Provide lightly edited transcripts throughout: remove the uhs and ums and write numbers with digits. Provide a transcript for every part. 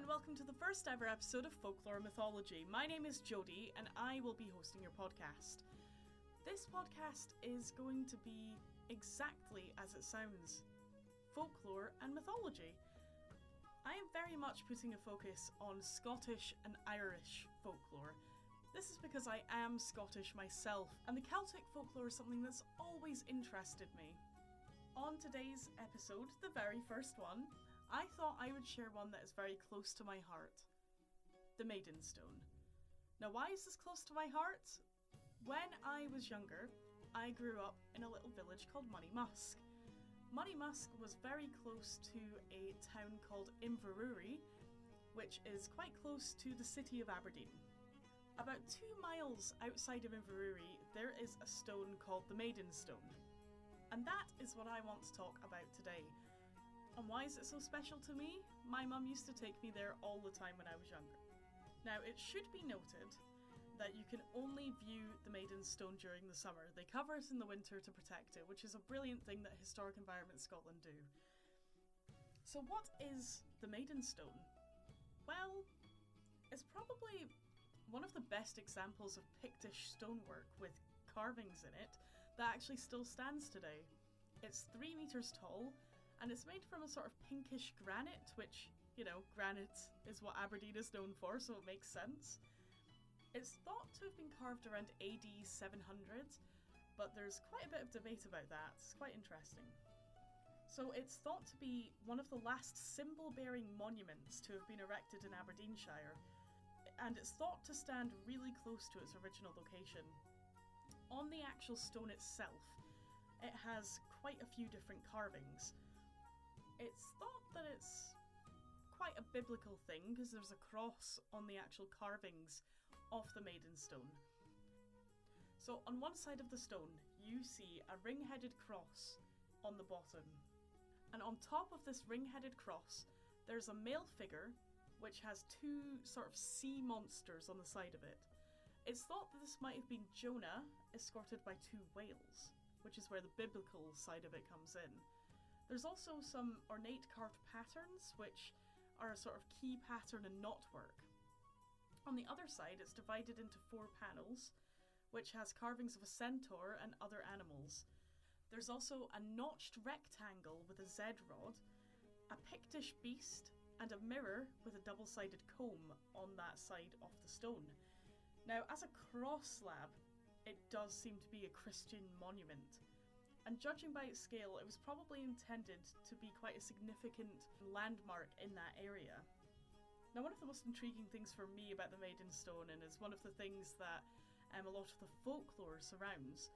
and welcome to the first ever episode of Folklore Mythology. My name is Jodie, and I will be hosting your podcast. This podcast is going to be exactly as it sounds: folklore and mythology. I am very much putting a focus on Scottish and Irish folklore. This is because I am Scottish myself, and the Celtic folklore is something that's always interested me. On today's episode, the very first one, I thought I would share one that is very close to my heart: the Maiden Stone. Now, why is this close to my heart? When I was younger, I grew up in a little village called Monymusk. Monymusk was very close to a town called Inverurie, which is quite close to the city of Aberdeen. About 2 miles outside of Inverurie, there is a stone called the Maiden Stone. And that is what I want to talk about today. And why is it so special to me? My mum used to take me there all the time when I was younger. Now, it should be noted that you can only view the Maiden Stone during the summer. They cover it in the winter to protect it, which is a brilliant thing that Historic Environment Scotland do. So what is the Maiden Stone? Well, it's probably one of the best examples of Pictish stonework with carvings in it that actually still stands today. It's 3 meters tall, and it's made from a sort of pinkish granite, which, granite is what Aberdeen is known for, so it makes sense. It's thought to have been carved around AD 700, but there's quite a bit of debate about that. It's quite interesting. So it's thought to be one of the last symbol-bearing monuments to have been erected in Aberdeenshire, and it's thought to stand really close to its original location. On the actual stone itself, it has quite a few different carvings. It's thought that it's quite a biblical thing because there's a cross on the actual carvings of the Maiden Stone. So on one side of the stone, you see a ring-headed cross on the bottom. And on top of this ring-headed cross, there's a male figure which has 2 sort of sea monsters on the side of it. It's thought that this might have been Jonah escorted by 2 whales, which is where the biblical side of it comes in. There's also some ornate carved patterns, which are a sort of key pattern and knotwork. On the other side, it's divided into 4 panels, which has carvings of a centaur and other animals. There's also a notched rectangle with a Z rod, a Pictish beast, and a mirror with a double-sided comb on that side of the stone. Now, as a cross slab, it does seem to be a Christian monument, and judging by its scale, it was probably intended to be quite a significant landmark in that area. Now, one of the most intriguing things for me about the Maiden Stone, and is one of the things that a lot of the folklore surrounds,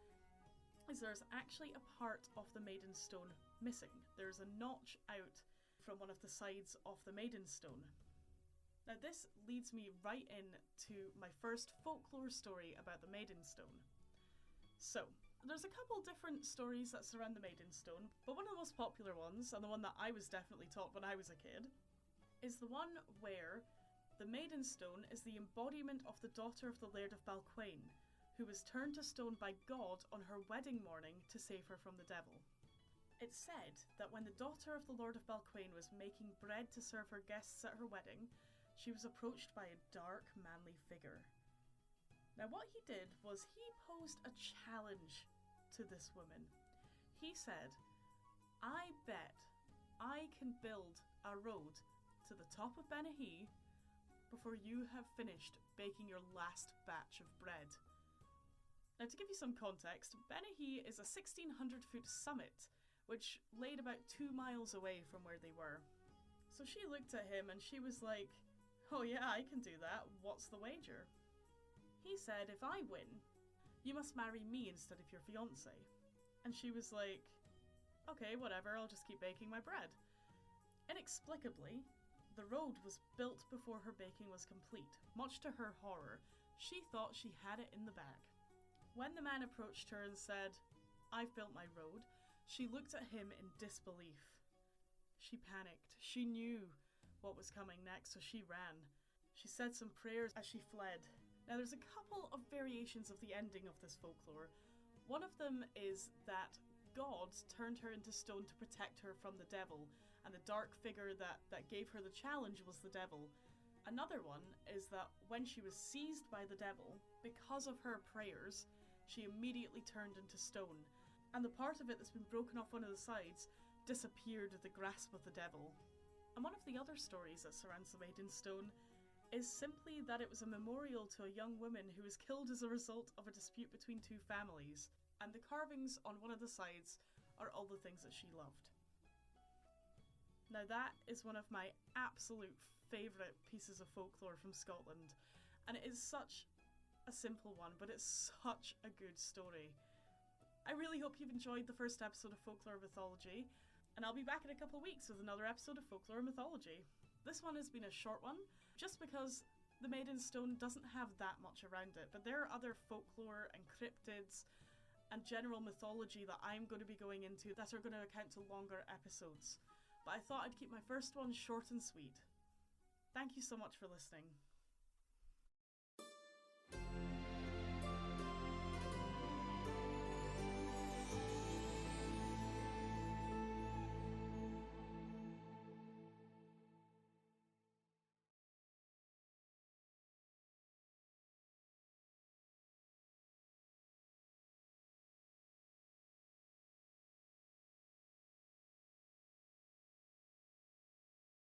is there's actually a part of the Maiden Stone missing. There's a notch out from one of the sides of the Maiden Stone. Now, this leads me right in to my first folklore story about the Maiden Stone. So, there's a couple different stories that surround the Maiden Stone, but one of the most popular ones, and the one that I was definitely taught when I was a kid, is the one where the Maiden Stone is the embodiment of the daughter of the Laird of Balquhain, who was turned to stone by God on her wedding morning to save her from the devil. It's said that when the daughter of the Lord of Balquhain was making bread to serve her guests at her wedding, she was approached by a dark, manly figure. Now, what he did was he posed a challenge to this woman. He said, "I bet I can build a road to the top of Benahee before you have finished baking your last batch of bread." Now, to give you some context, Benahee is a 1,600-foot summit which laid about 2 miles away from where they were. So she looked at him and she was like, "Oh yeah, I can do that. What's the wager?" He said, "If I win, you must marry me instead of your fiancé." And she was like, "Okay, whatever, I'll just keep baking my bread." Inexplicably, the road was built before her baking was complete. Much to her horror, she thought she had it in the bag. When the man approached her and said, "I've built my road," she looked at him in disbelief. She panicked. She knew what was coming next, so she ran. She said some prayers as she fled. Now, there's a couple of variations of the ending of this folklore. One of them is that God turned her into stone to protect her from the devil, and the dark figure that gave her the challenge was the devil. Another one is that when she was seized by the devil, because of her prayers, she immediately turned into stone, and the part of it that's been broken off one of the sides disappeared with the grasp of the devil. And one of the other stories that surrounds the Maiden Stone is simply that it was a memorial to a young woman who was killed as a result of a dispute between two families, and the carvings on one of the sides are all the things that she loved. Now that is one of my absolute favourite pieces of folklore from Scotland, and it is such a simple one, but it's such a good story. I really hope you've enjoyed the first episode of Folklore Mythology, and I'll be back in a couple of weeks with another episode of Folklore Mythology. This one has been a short one, just because the Maiden Stone doesn't have that much around it, but there are other folklore and cryptids and general mythology that I'm going to be going into that are going to account to longer episodes. But I thought I'd keep my first one short and sweet. Thank you so much for listening.